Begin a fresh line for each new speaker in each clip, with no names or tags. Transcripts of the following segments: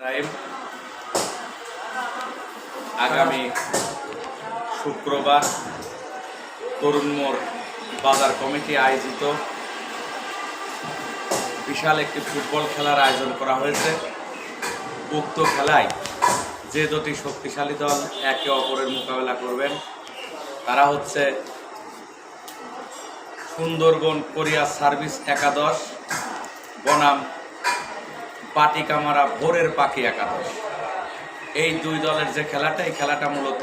Time আগামী শুক্রবার তরুণ মোড় বাজার কমিটি আয়োজিত বিশাল একটি ফুটবল খেলার আয়োজন করা হয়েছে। উক্ত খেলায় যে দুটি শক্তিশালী দল একে অপরের মোকাবেলা করবেন তারা হচ্ছে সুন্দরবন কোরিয়া সার্ভিস একাদশ বনাম বাটিকামারা ভোরের পাখি একাদশ। এই দুই দলের যে খেলাটা, এই খেলাটা মূলত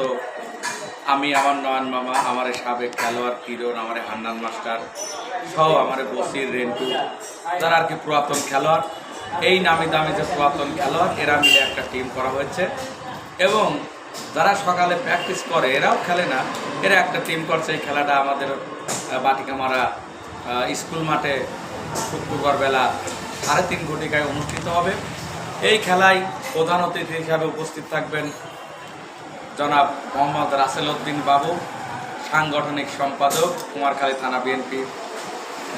আমি, আমার নয়ন মামা, আমার সাবেক খেলোয়াড় কিরণ, আমার হান্নান মাস্টার সহ আমার বসির রেন্টু, যারা আর কি পুরাতন খেলোয়াড়, এই নামি দামি যে পুরাতন খেলোয়াড়, এরা মিলে একটা টিম করা হয়েছে। এবং যারা সকালে প্র্যাকটিস করে, এরাও খেলে না, এরা একটা টিম করছে। এই খেলাটা আমাদের বাটিকামারা স্কুল মাঠে শুক্রবার বেলা 3:30 ঘটিকায় অনুষ্ঠিত হবে। এই খেলায় প্রধান অতিথি হিসাবে উপস্থিত থাকবেন জনাব মোহাম্মদ রাসেল উদ্দিন বাবু, সাংগঠনিক সম্পাদক কুমারখালী থানা বিএনপি।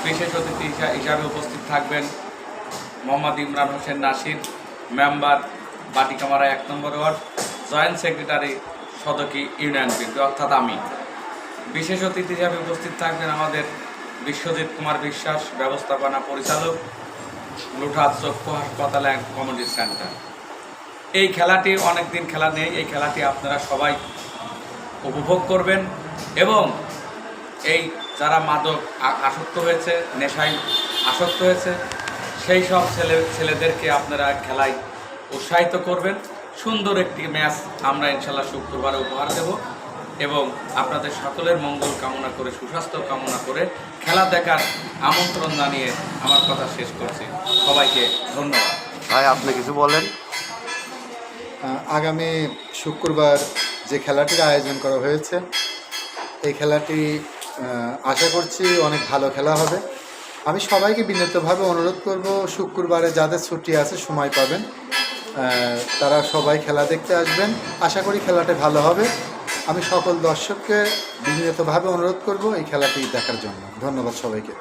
বিশেষ অতিথি হিসাবে উপস্থিত থাকবেন মোহাম্মদ ইমরান হোসেন নাসির, মেম্বার বাটিকামারা 1 নম্বর ward, joint secretary Sadki union BNP অর্থাৎ আমি। বিশেষ অতিথি হিসাবে উপস্থিত থাকবেন আমাদের বিশ্বজিৎ কুমার বিশ্বাস, ব্যবস্থাপনা পরিচালক, লুঠাত চক্ষু হাসপাতাল অ্যান্ড কমিউনিটি সেন্টার। এই খেলাটি অনেক দিন খেলা নেই, এই খেলাটি আপনারা সবাই উপভোগ করবেন। এবং এই যারা মাদক আসক্ত হয়েছে, নেশায় আসক্ত হয়েছে, সেই সব ছেলেদেরকে আপনারা খেলায় উৎসাহিত করবেন। সুন্দর একটি ম্যাচ আমরা ইনশাল্লাহ শুক্রবারে উপহার দেব এবং আপনাদের সকলের মঙ্গল কামনা করে, সুস্বাস্থ্য কামনা করে খেলা দেখার আমন্ত্রণ জানিয়ে আমার কথা শেষ করছি। সবাইকে ধন্যবাদ।
ভাই, আপনি কিছু বলেন।
আগামী শুক্রবার যে খেলাটির আয়োজন করা হয়েছে, এই খেলাটি আশা করছি অনেক ভালো খেলা হবে। আমি সবাইকে বিনীতভাবে অনুরোধ করব, শুক্রবারে যাদের ছুটি আছে, সময় পাবেন, তারা সবাই খেলা দেখতে আসবেন। আশা করি খেলাটা ভালো হবে। আমি সকল দর্শককে বিনীতভাবে অনুরোধ করব এই খেলাটি দেখার জন্য। ধন্যবাদ সবাইকে।